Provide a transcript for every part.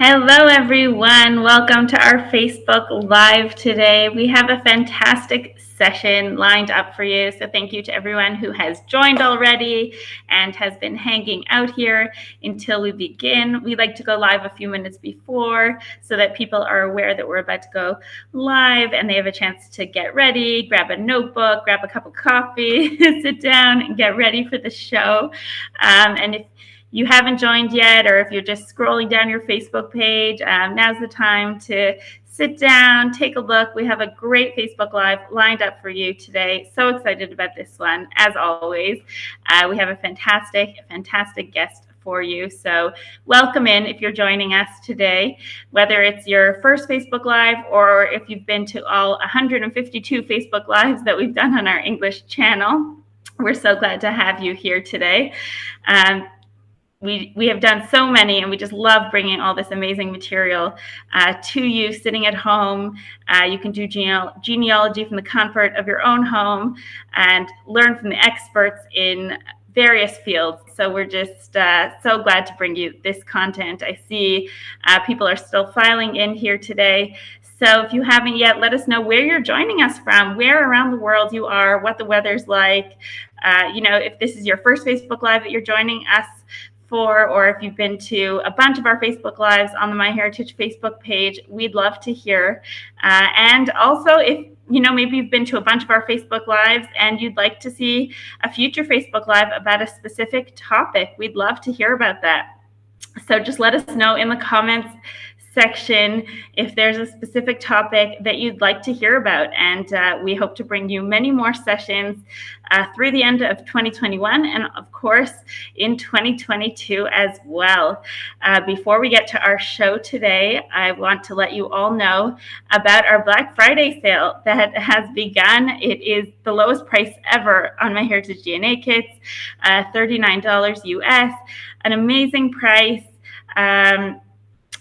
Hello, everyone. Welcome to our Facebook Live today. We have a fantastic session lined up for you. So thank you to everyone who has joined already and has been hanging out here until we begin. We like to go live a few minutes before so that people are aware that we're about to go live and they have a chance to get ready, grab a notebook, grab a cup of coffee, sit down and get ready for the show. And if you haven't joined yet, or if you're just scrolling down your Facebook page, now's the time to sit down, take a look. We have a great Facebook Live lined up for you today. So excited about this one, as always. We have a fantastic guest for you. So welcome in if you're joining us today, whether it's your first Facebook Live or if you've been to all 152 Facebook Lives that we've done on our English channel. We're so glad to have you here today. We have done so many, and we just love bringing all this amazing material to you sitting at home. You can do genealogy from the comfort of your own home and learn from the experts in various fields. So we're just so glad to bring you this content. I see people are still filing in here today. So if you haven't yet, let us know where you're joining us from, where around the world you are, what the weather's like. If this is your first Facebook Live that you're joining us for, or if you've been to a bunch of our Facebook Lives on the MyHeritage Facebook page, we'd love to hear. And also, if maybe you've been to a bunch of our Facebook Lives and you'd like to see a future Facebook Live about a specific topic, we'd love to hear about that. So just let us know in the comments section if there's a specific topic that you'd like to hear about, and we hope to bring you many more sessions through the end of 2021 and of course in 2022 as well. Before we get to our show today, I want to let you all know about our Black Friday sale that has begun. It is the lowest price ever on MyHeritage DNA kits, $39 US, an amazing price.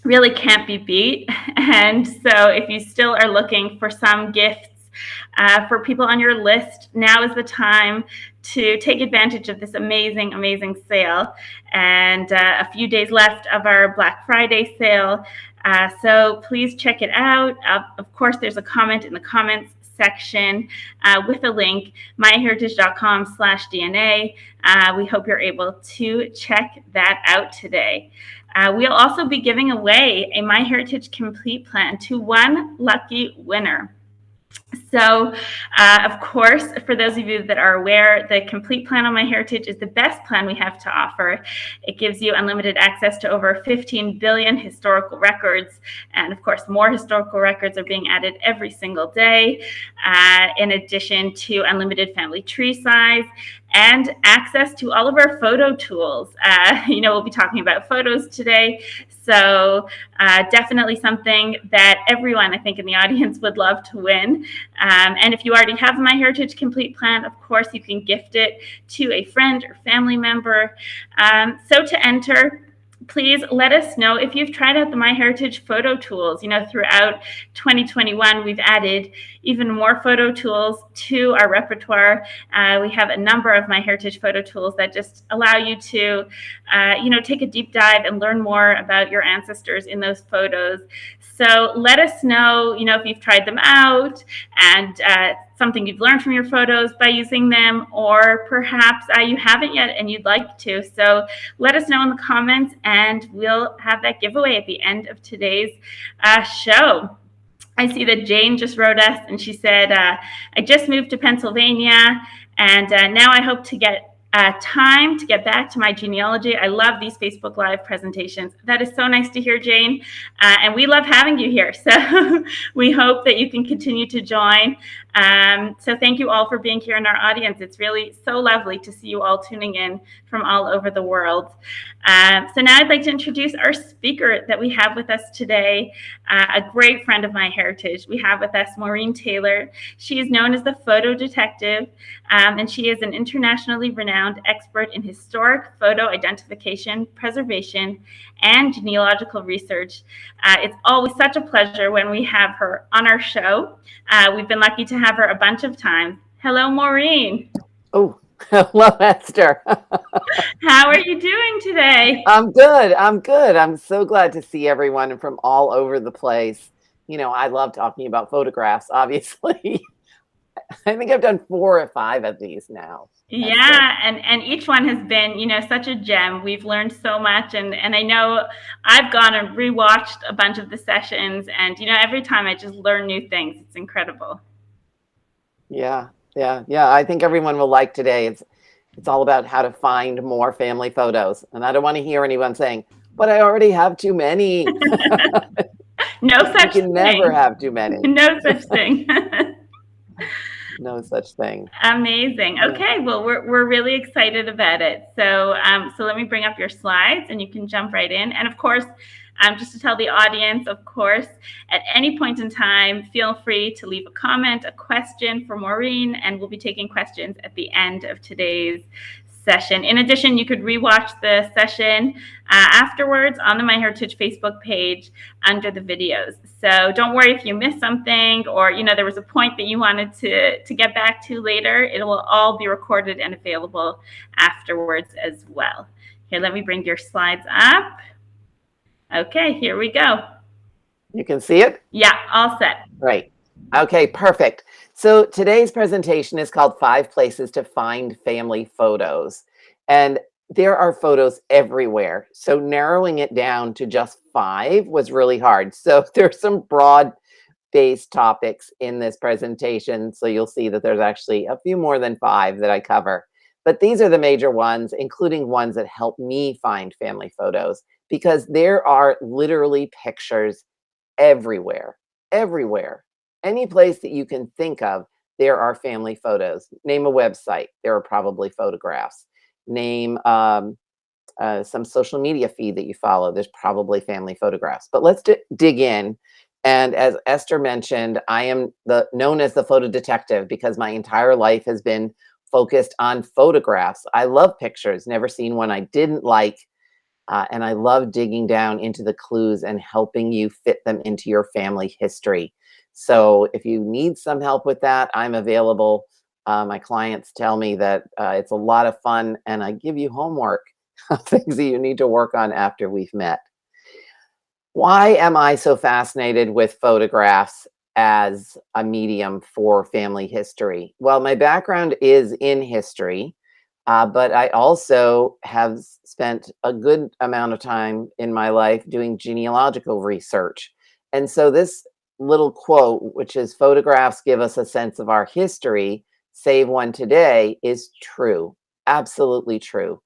Really can't be beat. And so if you still are looking for some gifts for people on your list, now is the time to take advantage of this amazing sale. And a few days left of our Black Friday sale. So please check it out. Of course, there's a comment in the comments section with a link, myheritage.com/DNA. We hope you're able to check that out today. We'll also be giving away a MyHeritage Complete Plan to one lucky winner. So, of course, for those of you that are aware, the Complete Plan on MyHeritage is the best plan we have to offer. It gives you unlimited access to over 15 billion historical records. And of course, more historical records are being added every single day, in addition to unlimited family tree size and access to all of our photo tools. We'll be talking about photos today. So definitely something that everyone, I think, in the audience would love to win. And if you already have a MyHeritage Complete Plan, of course, you can gift it to a friend or family member. So to enter, please let us know if you've tried out the MyHeritage photo tools. Throughout 2021, we've added even more photo tools to our repertoire. We have a number of MyHeritage photo tools that just allow you to, take a deep dive and learn more about your ancestors in those photos. So let us know, if you've tried them out and something you've learned from your photos by using them, or perhaps you haven't yet and you'd like to. So let us know in the comments and we'll have that giveaway at the end of today's show. I see that Jane just wrote us and she said, I just moved to Pennsylvania and now I hope to get time to get back to my genealogy. I love these Facebook Live presentations. That is so nice to hear, Jane. And we love having you here. So we hope that you can continue to join. So thank you all for being here in our audience. It's really so lovely to see you all tuning in from all over the world. So now I'd like to introduce our speaker that we have with us today, a great friend of MyHeritage. We have with us Maureen Taylor. She is known as the Photo Detective, and she is an internationally renowned expert in historic photo identification, preservation, and genealogical research. It's always such a pleasure when we have her on our show. We've been lucky to have her a bunch of times. Hello, Maureen. Oh, Hello, Esther. How are you doing today? I'm good. I'm good. I'm so glad to see everyone from all over the place. I love talking about photographs, obviously. I think I've done 4 or 5 of these now, Esther. Yeah, and each one has been, such a gem. We've learned so much, and I know I've gone and rewatched a bunch of the sessions, and every time I just learn new things. It's incredible. Yeah, yeah. I think everyone will like today. It's all about how to find more family photos. And I don't want to hear anyone saying, but I already have too many. No You such can never thing. have too many. No such thing. No such thing. Amazing. Yeah. Okay, well, we're really excited about it. So let me bring up your slides, and you can jump right in. And of course, just to tell the audience, of course, at any point in time, feel free to leave a comment, a question for Maureen, and we'll be taking questions at the end of today's session. In addition, you could rewatch the session afterwards on the MyHeritage Facebook page under the videos. So don't worry if you missed something, or there was a point that you wanted to get back to later. It will all be recorded and available afterwards as well. Here, let me bring your slides up. Okay, here we go. You can see it? Yeah, all set. Right. Okay, perfect. So today's presentation is called 5 Places to Find Family Photos. And there are photos everywhere. So narrowing it down to just 5 was really hard. So there's some broad-based topics in this presentation. So you'll see that there's actually a few more than 5 that I cover. But these are the major ones, including ones that help me find family photos, because there are literally pictures everywhere. Any place that you can think of, there are family photos. Name a website, there are probably photographs. Name some social media feed that you follow, there's probably family photographs. But let's dig in. And as Esther mentioned, I am known as the photo detective because my entire life has been focused on photographs. I love pictures, never seen one I didn't like. And I love digging down into the clues and helping you fit them into your family history. So if you need some help with that, I'm available. My clients tell me that it's a lot of fun, and I give you homework, things that you need to work on after we've met. Why am I so fascinated with photographs as a medium for family history? Well, my background is in history. But I also have spent a good amount of time in my life doing genealogical research. And so this little quote, which is photographs give us a sense of our history, save one today, is true. Absolutely true.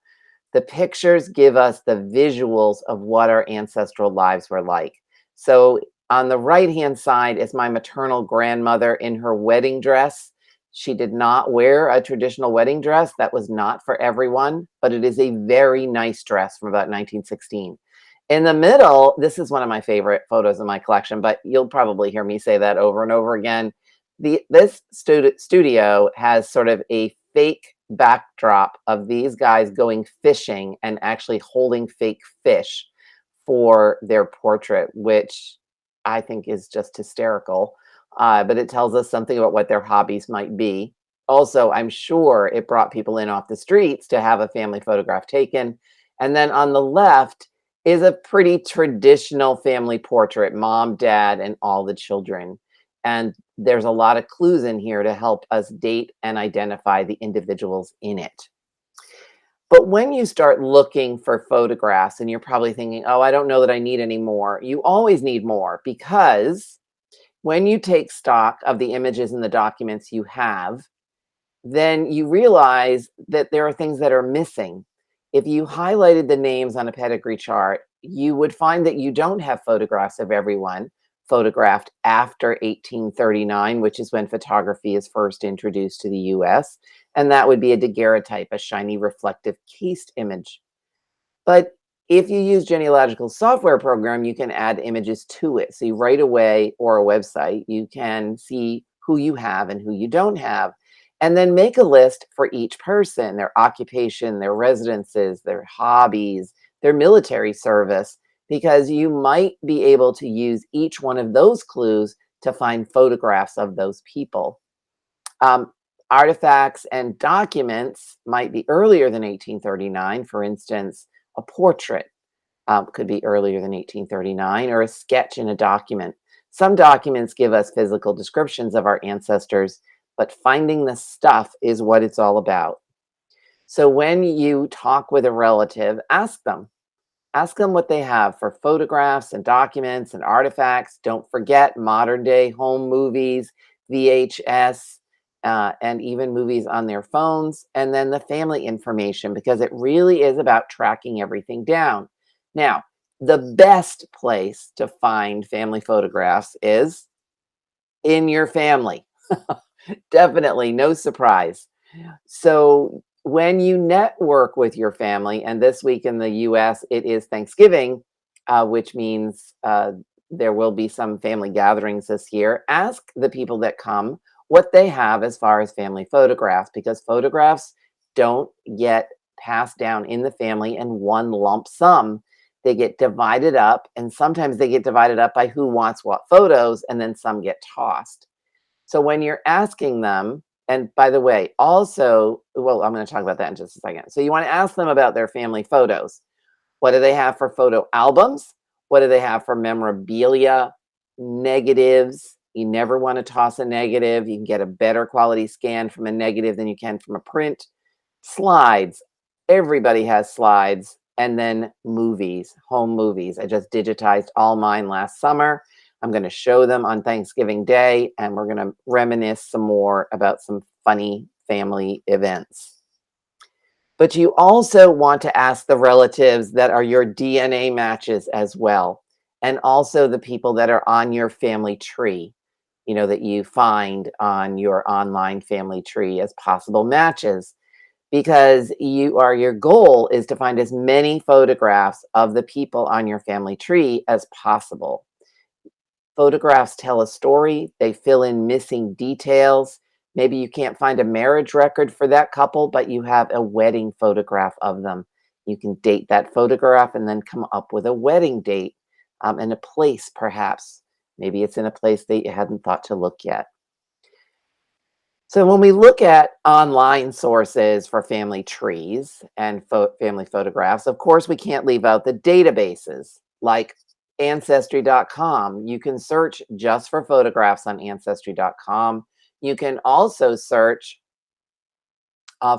The pictures give us the visuals of what our ancestral lives were like. So on the right-hand side is my maternal grandmother in her wedding dress. She did not wear a traditional wedding dress. That was not for everyone, but it is a very nice dress from about 1916. In the middle, this is one of my favorite photos in my collection, but you'll probably hear me say that over and over again. This studio has sort of a fake backdrop of these guys going fishing and actually holding fake fish for their portrait, which I think is just hysterical. But it tells us something about what their hobbies might be. Also, I'm sure it brought people in off the streets to have a family photograph taken. And then on the left is a pretty traditional family portrait, mom, dad, and all the children. And there's a lot of clues in here to help us date and identify the individuals in it. But when you start looking for photographs and you're probably thinking, oh, I don't know that I need any more, you always need more, because when you take stock of the images and the documents you have, then you realize that there are things that are missing. If you highlighted the names on a pedigree chart, you would find that you don't have photographs of everyone photographed after 1839, which is when photography is first introduced to the US. And that would be a daguerreotype, a shiny reflective cased image. But if you use genealogical software program, you can add images to it. So right away, or a website, you can see who you have and who you don't have, and then make a list for each person, their occupation, their residences, their hobbies, their military service, because you might be able to use each one of those clues to find photographs of those people. Artifacts and documents might be earlier than 1839. For instance, a portrait could be earlier than 1839, or a sketch in a document. Some documents give us physical descriptions of our ancestors, but finding the stuff is what it's all about. So when you talk with a relative, ask them. Ask them what they have for photographs and documents and artifacts. Don't forget modern day home movies, VHS, and even movies on their phones. And then the family information, because it really is about tracking everything down. Now, the best place to find family photographs is in your family. Definitely, no surprise. So when you network with your family, and this week in the US, it is Thanksgiving, which means there will be some family gatherings this year. Ask the people that come what they have as far as family photographs, because photographs don't get passed down in the family in one lump sum. They get divided up, and sometimes they get divided up by who wants what photos, and then some get tossed. So when you're asking them, and by the way, also, well, I'm going to talk about that in just a second. So you want to ask them about their family photos. What do they have for photo albums? What do they have for memorabilia? Negatives. You never want to toss a negative. You can get a better quality scan from a negative than you can from a print. Slides. Everybody has slides. And then movies, home movies. I just digitized all mine last summer. I'm going to show them on Thanksgiving Day, and we're going to reminisce some more about some funny family events. But you also want to ask the relatives that are your DNA matches as well, and also the people that are on your family tree, you know, that you find on your online family tree as possible matches, because your goal is to find as many photographs of the people on your family tree as possible. Photographs tell a story. They fill in missing details. Maybe you can't find a marriage record for that couple, but you have a wedding photograph of them. You can date that photograph and then come up with a wedding date and a place, perhaps. Maybe it's in a place that you hadn't thought to look yet. So when we look at online sources for family trees and family photographs, of course, we can't leave out the databases like Ancestry.com. You can search just for photographs on Ancestry.com. You can also search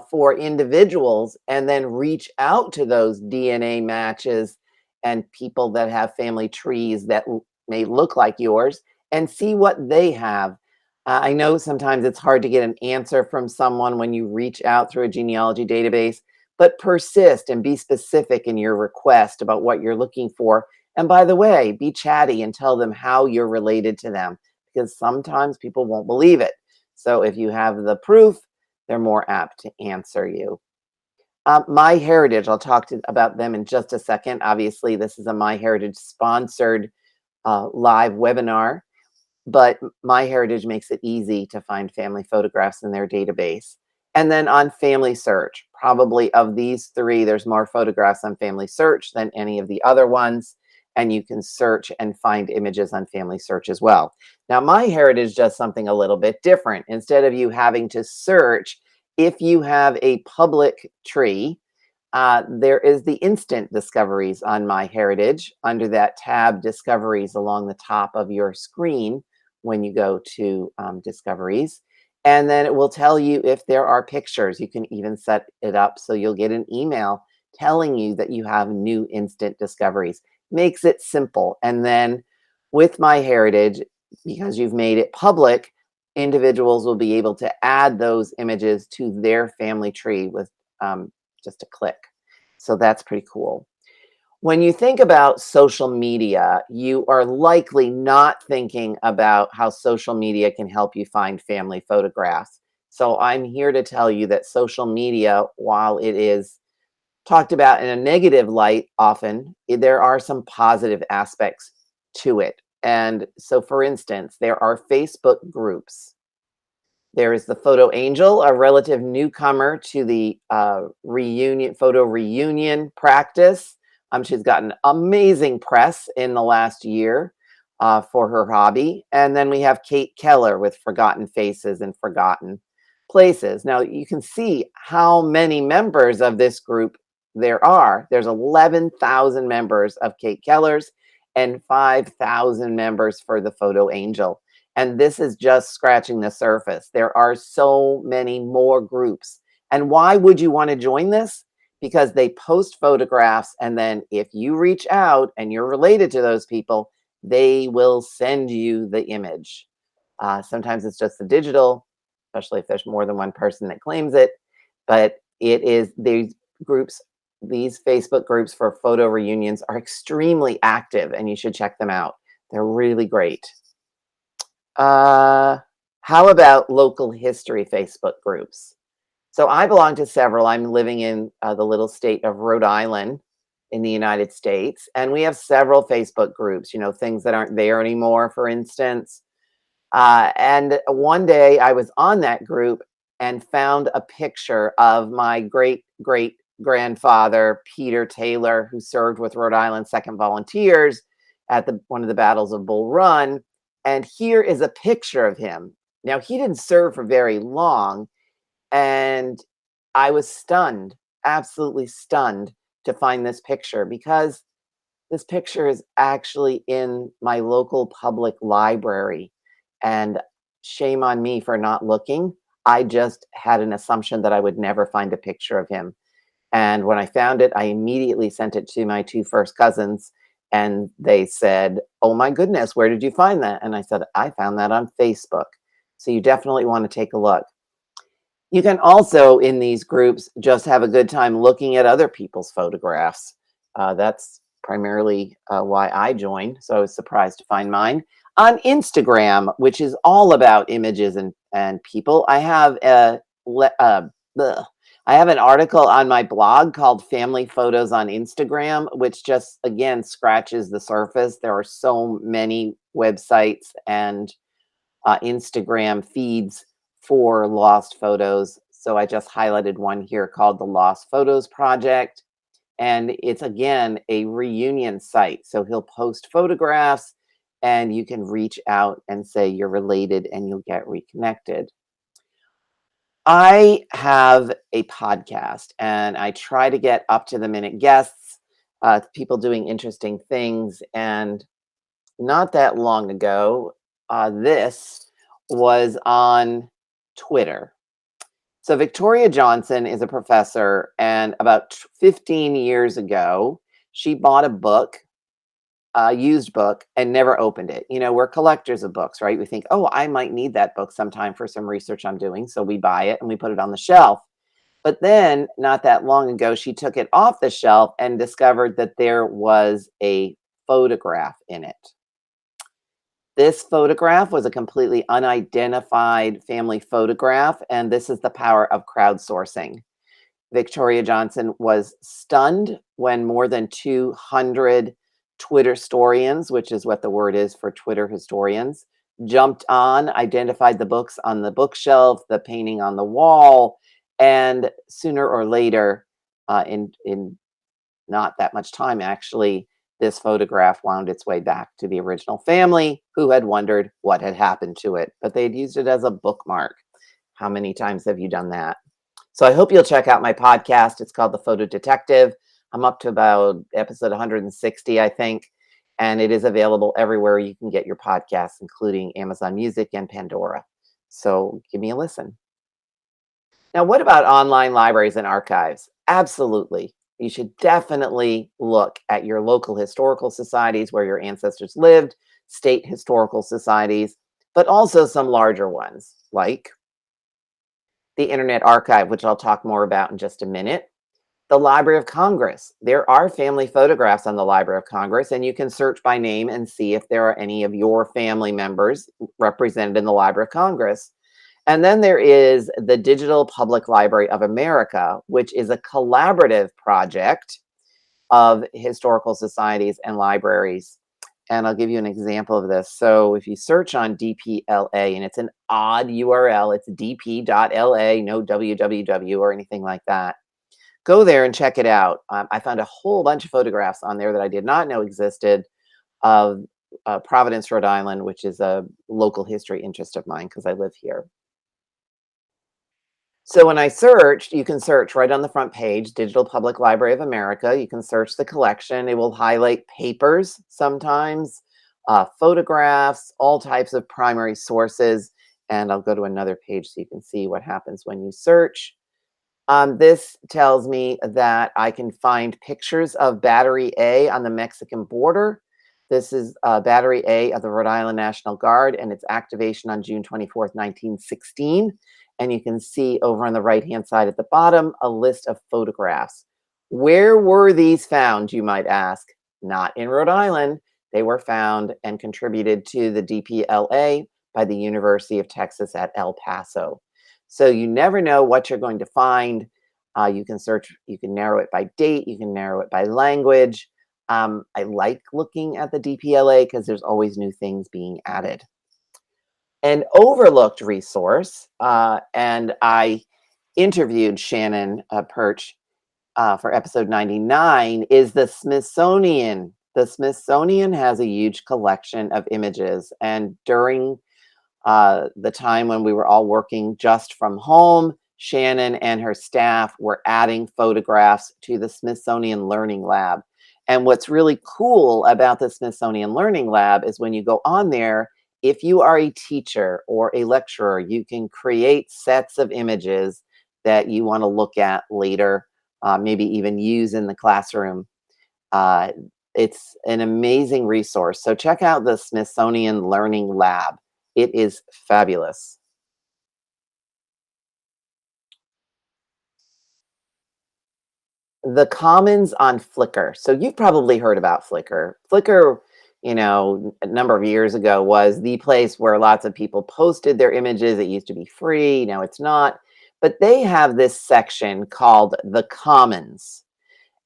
for individuals and then reach out to those DNA matches and people that have family trees that may look like yours and see what they have. I know sometimes it's hard to get an answer from someone when you reach out through a genealogy database, but persist and be specific in your request about what you're looking for. And by the way, be chatty and tell them how you're related to them, because sometimes people won't believe it. So if you have the proof, they're more apt to answer you. MyHeritage, I'll talk about them in just a second. Obviously, this is a MyHeritage sponsored live webinar, but MyHeritage makes it easy to find family photographs in their database. And then on Family Search, probably of these three, there's more photographs on Family Search than any of the other ones. And you can search and find images on Family Search as well. Now, MyHeritage does something a little bit different. Instead of you having to search, if you have a public tree, there is the instant discoveries on MyHeritage under that tab Discoveries along the top of your screen when you go to Discoveries. And then it will tell you if there are pictures. You can even set it up so you'll get an email telling you that you have new instant discoveries. Makes it simple. And then with MyHeritage, because you've made it public, individuals will be able to add those images to their family tree with just a click. So that's pretty cool. When you think about social media, you are likely not thinking about how social media can help you find family photographs. So I'm here to tell you that social media, while it is talked about in a negative light often, there are some positive aspects to it. And so, for instance, there are Facebook groups. There is the Photo Angel, a relative newcomer to the photo reunion practice. She's gotten amazing press in the last year for her hobby. And then we have Kate Keller with Forgotten Faces and Forgotten places. Now you can see how many members of this group there are. There's 11,000 members of Kate Keller's and 5,000 members for the Photo Angel. And this is just scratching the surface. There are so many more groups. And why would you want to join this? Because they post photographs, and then if you reach out and you're related to those people, they will send you the image. Sometimes it's just the digital, especially if there's more than one person that claims it. But it is these groups, these Facebook groups for photo reunions are extremely active, and you should check them out. They're really great. How about local history Facebook groups? So I belong to several. I'm living in the little state of Rhode Island in the United States, and we have several Facebook groups, you know, things that aren't there anymore, for instance. And one day I was on that group and found a picture of my great great grandfather, Peter Taylor, who served with Rhode Island 2nd Volunteers at one of the battles of Bull Run. And here is a picture of him. Now, he didn't serve for very long, and I was stunned, absolutely stunned to find this picture, because this picture is actually in my local public library. And shame on me for not looking. I just had an assumption that I would never find a picture of him. And when I found it, I immediately sent it to my 2 first cousins, and they said, "Oh my goodness, where did you find that?" And I said, "I found that on Facebook." So you definitely want to take a look. You can also, in these groups, just have a good time looking at other people's photographs. That's primarily why I joined, so I was surprised to find mine. On Instagram, which is all about images and people, I have I have an article on my blog called Family Photos on Instagram, which just, again, scratches the surface. There are so many websites and Instagram feeds for lost photos. So I just highlighted one here called the Lost Photos Project. And it's, again, a reunion site. So he'll post photographs, and you can reach out and say you're related, and you'll get reconnected. I have a podcast, and I try to get up to the minute guests, people doing interesting things. And not that long ago, this was on Twitter. So Victoria Johnson is a professor, and about 15 years ago, she bought a book, a used book, and never opened it. You know, we're collectors of books, right? We think, oh, I might need that book sometime for some research I'm doing. So we buy it and we put it on the shelf. But then not that long ago, she took it off the shelf and discovered that there was a photograph in it. This photograph was a completely unidentified family photograph, and this is the power of crowdsourcing. Victoria Johnson was stunned when more than 200 Twitter historians, which is what the word is for Twitter historians, jumped on, identified the books on the bookshelf, the painting on the wall, and sooner or later, in not that much time actually, this photograph wound its way back to the original family, who had wondered what had happened to it, but they'd used it as a bookmark. How many times have you done that? So I hope you'll check out my podcast. It's called The Photo Detective. I'm up to about episode 160, I think, and it is available everywhere you can get your podcasts, including Amazon Music and Pandora. So give me a listen. Now, what about online libraries and archives? Absolutely. You should definitely look at your local historical societies where your ancestors lived, state historical societies, but also some larger ones like the Internet Archive, which I'll talk more about in just a minute. The Library of Congress. There are family photographs on the Library of Congress, and you can search by name and see if there are any of your family members represented in the Library of Congress. And then there is the Digital Public Library of America, which is a collaborative project of historical societies and libraries. And I'll give you an example of this. So if you search on DPLA, and it's an odd URL, it's dp.la, no www or anything like that. Go there and check it out. I found a whole bunch of photographs on there that I did not know existed of Providence, Rhode Island, which is a local history interest of mine because I live here. So when I searched, you can search right on the front page, Digital Public Library of America. You can search the collection. It will highlight papers sometimes, photographs, all types of primary sources. And I'll go to another page so you can see what happens when you search. This tells me that I can find pictures of Battery A on the Mexican border. This is Battery A of the Rhode Island National Guard and its activation on June 24th, 1916. And you can see over on the right-hand side at the bottom, a list of photographs. Where were these found, you might ask? Not in Rhode Island. They were found and contributed to the DPLA by the University of Texas at El Paso. So you never know what you're going to find. You can search, you can narrow it by date, you can narrow it by language. I like looking at the DPLA because there's always new things being added. An overlooked resource, and I interviewed Shannon Perch for episode 99, is the Smithsonian. The Smithsonian has a huge collection of images, and during the time when we were all working just from home, Shannon and her staff were adding photographs to the Smithsonian Learning Lab. And what's really cool about the Smithsonian Learning Lab is when you go on there, if you are a teacher or a lecturer, you can create sets of images that you want to look at later, maybe even use in the classroom. It's an amazing resource. So check out the Smithsonian Learning Lab. It is fabulous. The Commons on Flickr. So you've probably heard about Flickr. Flickr, you know, a number of years ago was the place where lots of people posted their images. It used to be free, now it's not. But they have this section called the Commons.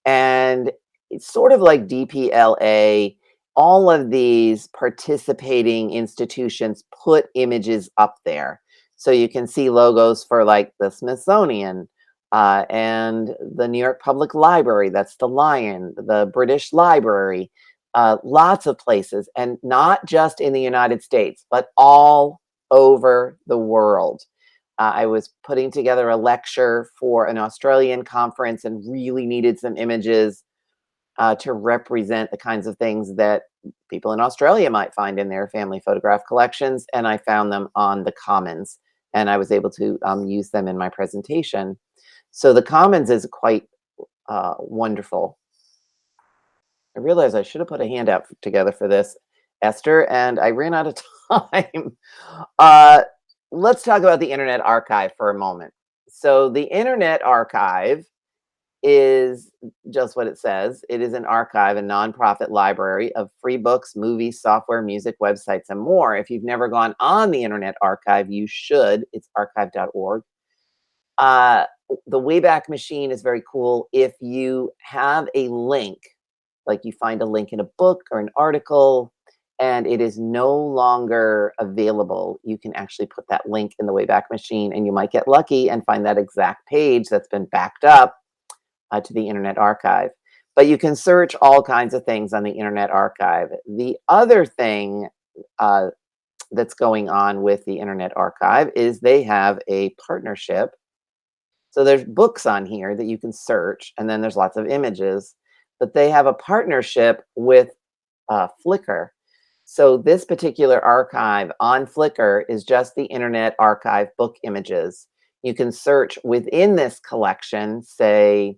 And it's sort of like DPLA. All of these participating institutions put images up there. So you can see logos for like the Smithsonian and the New York Public Library, that's the lion, the British Library, lots of places, and not just in the United States, but all over the world. I was putting together a lecture for an Australian conference and really needed some images to represent the kinds of things that people in Australia might find in their family photograph collections. And I found them on the Commons, and I was able to use them in my presentation. So the Commons is quite wonderful. I realized I should have put a handout together for this, Esther, and I ran out of time. Let's talk about the Internet Archive for a moment. So the Internet Archive is just what it says. It is an archive, a nonprofit library of free books, movies, software, music, websites, and more. If you've never gone on the Internet Archive, you should. It's archive.org. The Wayback Machine is very cool. If you have a link, like you find a link in a book or an article, and it is no longer available, you can actually put that link in the Wayback Machine, and you might get lucky and find that exact page that's been backed up to the Internet Archive. But you can search all kinds of things on the Internet Archive. The other thing that's going on with the Internet Archive is they have a partnership. So there's books on here that you can search, and then there's lots of images, but they have a partnership with Flickr. So this particular archive on Flickr is just the Internet Archive book images. You can search within this collection, say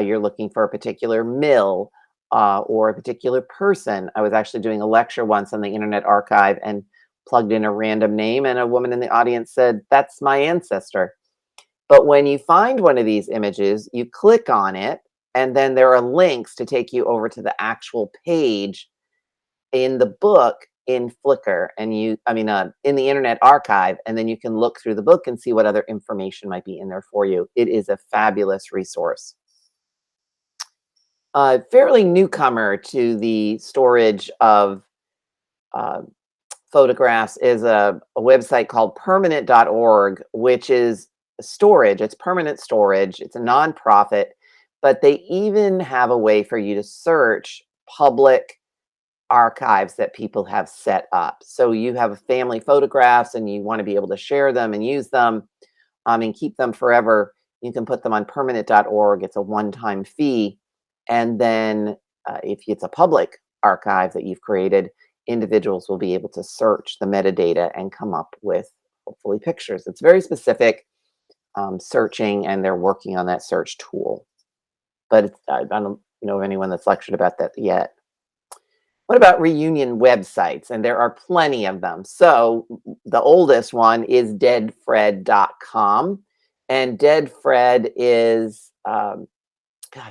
you're looking for a particular mill or a particular person. I was actually doing a lecture once on the Internet Archive and plugged in a random name, and a woman in the audience said, "That's my ancestor." But when you find one of these images, you click on it, and then there are links to take you over to the actual page in the book in Flickr, and in the Internet Archive, and then you can look through the book and see what other information might be in there for you. It is a fabulous resource. Fairly newcomer to the storage of photographs is a website called permanent.org, which is storage. It's permanent storage. It's a nonprofit, but they even have a way for you to search public archives that people have set up. So you have family photographs and you want to be able to share them and use them. and keep them forever, you can put them on permanent.org. It's a one-time fee. And then if it's a public archive that you've created, individuals will be able to search the metadata and come up with hopefully pictures. It's very specific searching, and they're working on that search tool. But I don't know of anyone that's lectured about that yet. What about reunion websites? And there are plenty of them. So the oldest one is deadfred.com. And deadfred is, God,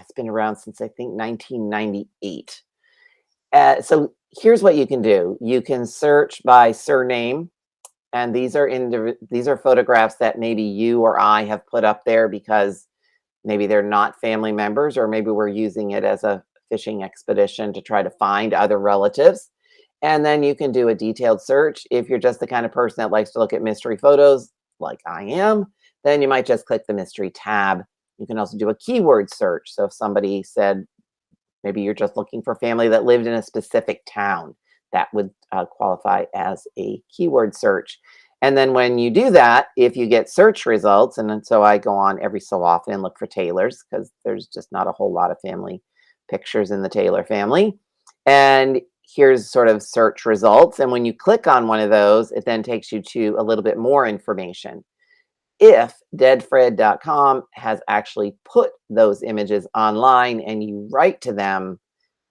it's been around since I think 1998. So here's what you can do. You can search by surname. And these are photographs that maybe you or I have put up there because maybe they're not family members, or maybe we're using it as a fishing expedition to try to find other relatives. And then you can do a detailed search. If you're just the kind of person that likes to look at mystery photos, like I am, then you might just click the mystery tab. You can also do a keyword search. So if somebody said, maybe you're just looking for family that lived in a specific town, that would qualify as a keyword search. And then when you do that, if you get search results, and so I go on every so often and look for Taylors, because there's just not a whole lot of family pictures in the Taylor family. And here's sort of search results. And when you click on one of those, it then takes you to a little bit more information. If deadfred.com has actually put those images online and you write to them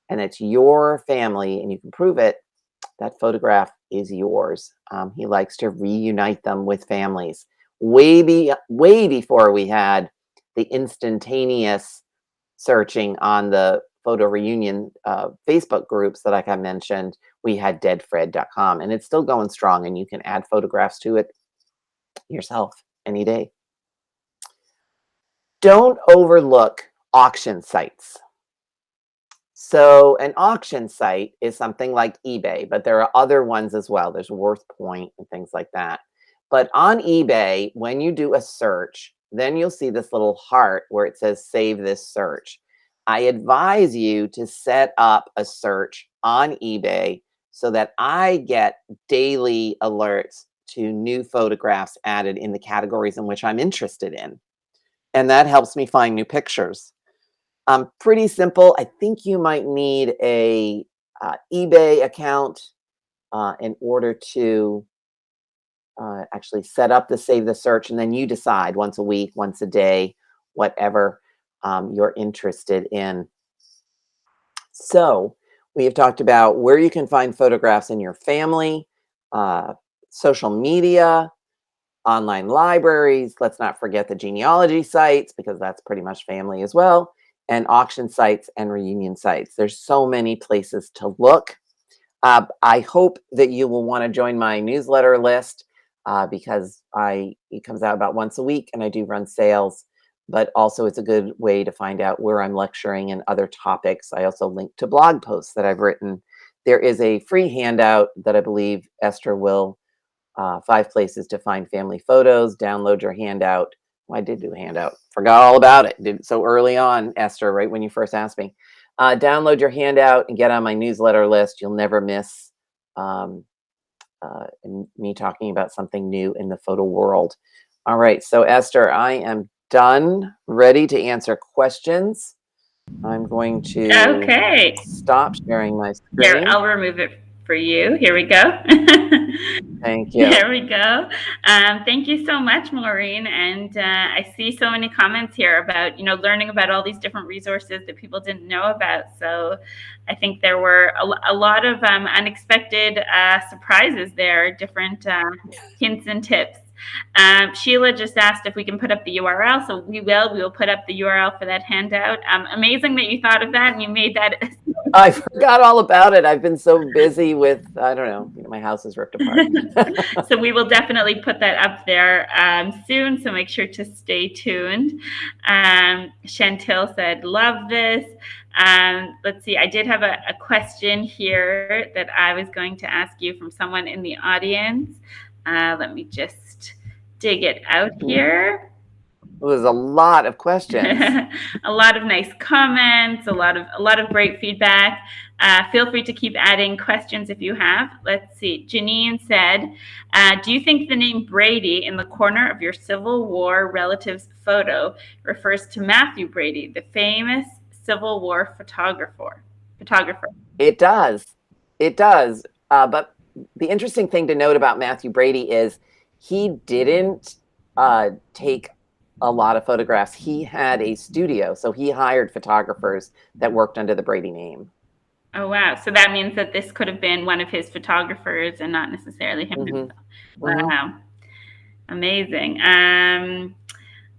and it's your family and you can prove it, that photograph is yours. He likes to reunite them with families. Way before we had the instantaneous searching on the photo reunion Facebook groups that, like I mentioned, we had deadfred.com, and it's still going strong, and you can add photographs to it yourself any day. Don't overlook auction sites. So an auction site is something like eBay, but there are other ones as well. There's WorthPoint and things like that. But on eBay, when you do a search, then you'll see this little heart where it says save this search. I advise you to set up a search on eBay so that I get daily alerts to new photographs added in the categories in which I'm interested in. And that helps me find new pictures. Pretty simple. I think you might need a eBay account in order to actually set up the save the search, and then you decide once a week, once a day, whatever you're interested in. So we have talked about where you can find photographs in your family, social media, online libraries. Let's not forget the genealogy sites, because that's pretty much family as well, and auction sites and reunion sites. There's so many places to look. I hope that you will want to join my newsletter list because it comes out about once a week, and I do run sales, but also it's a good way to find out where I'm lecturing and other topics. I also link to blog posts that I've written. There is a free handout that I believe Esther will 5 places to find family photos. Download your handout. Well, I did do a handout. Forgot all about it. Did it so early on, Esther, right when you first asked me. Download your handout and get on my newsletter list. You'll never miss me talking about something new in the photo world. All right. So, Esther, I am done, ready to answer questions. I'm going to stop sharing my screen. Here, I'll remove it for you. Here we go. Thank you. There we go. Thank you so much, Maureen. And I see so many comments here about, learning about all these different resources that people didn't know about. So I think there were a lot of unexpected surprises there, different hints and tips. Sheila just asked if we can put up the URL, so we will put up the URL for that handout. Amazing that you thought of that and you made that. I forgot all about it. I've been so busy with, I don't know, my house is ripped apart. So we will definitely put that up there soon, so make sure to stay tuned. Chantil said, love this. Let's see, I did have a question here that I was going to ask you from someone in the audience. Let me just dig it out here. It was a lot of questions. A lot of nice comments, a lot of great feedback. Feel free to keep adding questions if you have. Let's see. Janine said, do you think the name Brady in the corner of your Civil War relative's photo refers to Matthew Brady, the famous Civil War photographer? It does. It does. But the interesting thing to note about Matthew Brady is he didn't take a lot of photographs. He had a studio, so he hired photographers that worked under the Brady name. Oh, wow. So that means that this could have been one of his photographers and not necessarily him himself. Wow. Amazing.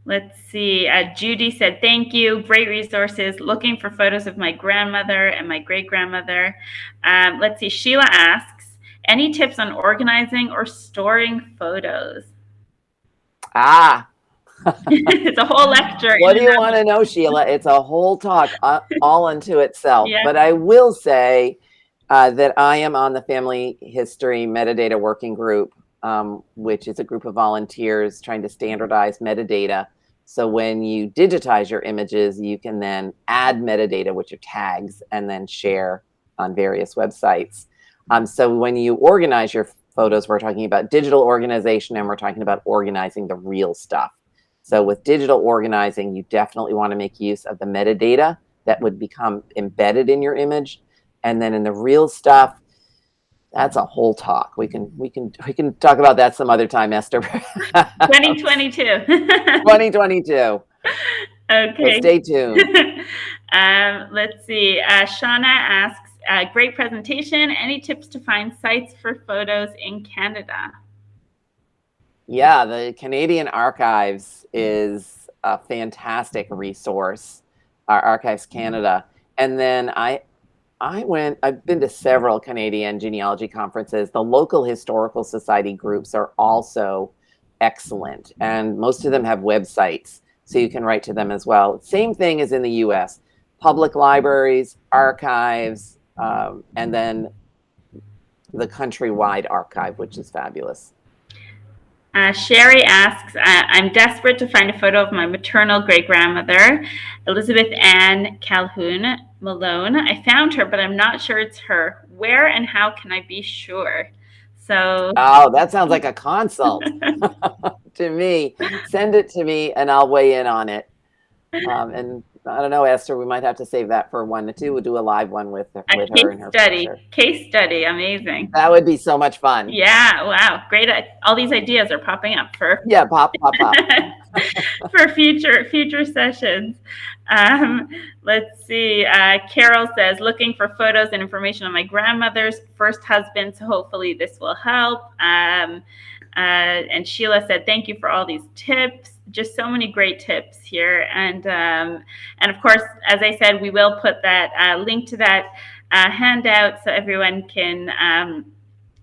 Let's see. Judy said, thank you. Great resources. Looking for photos of my grandmother and my great-grandmother. Let's see. Sheila asks, any tips on organizing or storing photos? It's a whole lecture. What do you want to know, Sheila? It's a whole talk all unto itself. Yeah. But I will say that I am on the Family History Metadata Working Group, which is a group of volunteers trying to standardize metadata. So when you digitize your images, you can then add metadata, which are tags, and then share on various websites. So when you organize your photos, we're talking about digital organization, and we're talking about organizing the real stuff. So with digital organizing, you definitely want to make use of the metadata that would become embedded in your image. And then in the real stuff, that's a whole talk. We can talk about that some other time, Esther. 2022. 2022. Okay. So stay tuned. Let's see. Shauna asks, great presentation. Any tips to find sites for photos in Canada? Yeah, the Canadian Archives is a fantastic resource, our Archives Canada. And then I've been to several Canadian genealogy conferences. The local historical society groups are also excellent, and most of them have websites, so you can write to them as well. Same thing as in the US, public libraries, archives, and then the countrywide archive, which is fabulous. Sherry asks, I'm desperate to find a photo of my maternal great-grandmother, Elizabeth Ann Calhoun Malone. I found her, but I'm not sure it's her. Where and how can I be sure? So. Oh, that sounds like a consult to me. Send it to me and I'll weigh in on it. And I don't know, Esther, we might have to save that for 1 to 2. We'll do a live one with her and her picture. Case study, amazing. That would be so much fun. Yeah, wow, great. All these ideas are popping up for pop. For future sessions. Let's see. Carol says, looking for photos and information on my grandmother's first husband, so hopefully this will help. And Sheila said, thank you for all these tips. Just so many great tips here. And of course, as I said, we will put that link to that handout so everyone can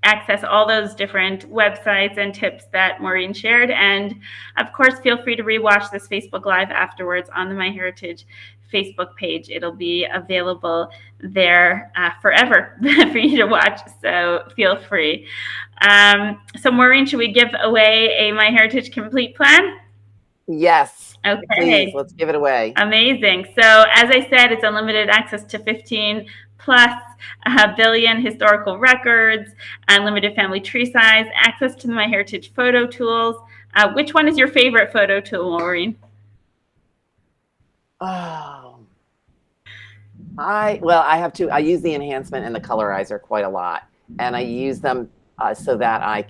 access all those different websites and tips that Maureen shared. And of course, feel free to rewatch this Facebook Live afterwards on the MyHeritage Facebook page. It'll be available there forever for you to watch, so feel free. So Maureen, should we give away a MyHeritage Complete plan? Yes. Okay. Please, let's give it away. Amazing. So as I said, it's unlimited access to 15+ billion historical records, unlimited family tree size, access to the MyHeritage photo tools. Which one is your favorite photo tool, Maureen? Oh, I have two. I use the enhancement and the colorizer quite a lot, and I use them so that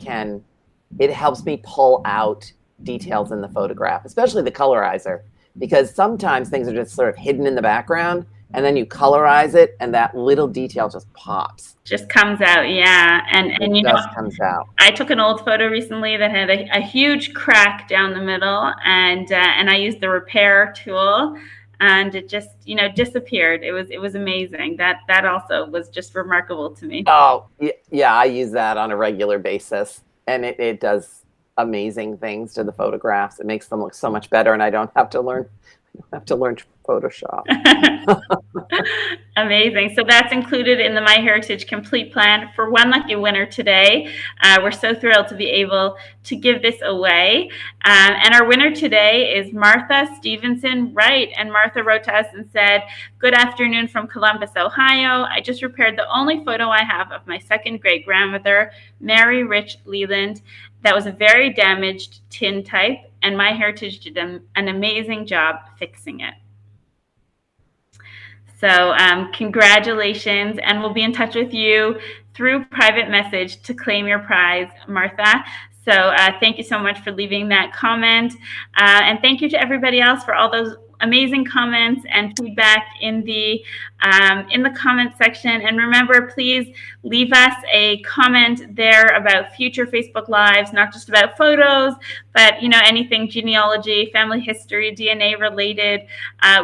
it helps me pull out details in the photograph, especially the colorizer, because sometimes things are just sort of hidden in the background, and then you colorize it and that little detail just pops. Just comes out, yeah. And you know, comes out. I took an old photo recently that had a huge crack down the middle, and I used the repair tool, and it just, disappeared. It was amazing. That also was just remarkable to me. Oh, yeah, I use that on a regular basis, and it does amazing things to the photographs. It makes them look so much better, and I don't have to learn I have to learn Photoshop. Amazing. So that's included in the MyHeritage Complete Plan for one lucky winner today. We're so thrilled to be able to give this away. And our winner today is Martha Stevenson Wright. And Martha wrote to us and said, "Good afternoon from Columbus, Ohio. I just repaired the only photo I have of my second great grandmother, Mary Rich Leland. That was a very damaged tin type, and MyHeritage did an amazing job fixing it." So congratulations, and we'll be in touch with you through private message to claim your prize, Martha. So thank you so much for leaving that comment. And thank you to everybody else for all those amazing comments and feedback in the comment section. And remember, please leave us a comment there about future Facebook Lives, not just about photos, but anything genealogy, family history, DNA related.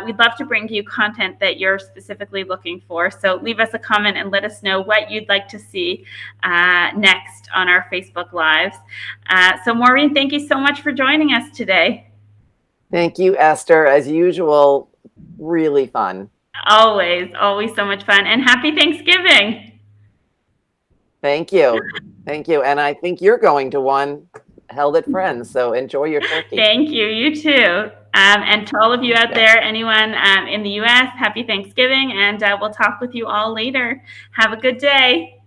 We'd love to bring you content that you're specifically looking for. So leave us a comment and let us know what you'd like to see next on our Facebook Lives. So Maureen, thank you so much for joining us today. Thank you, Esther. As usual, really fun. Always so much fun. And happy Thanksgiving. Thank you. Thank you. And I think you're going to one held at Friends, so enjoy your turkey. Thank you. You too. And to all of you out there, anyone in the U.S., happy Thanksgiving, and we'll talk with you all later. Have a good day.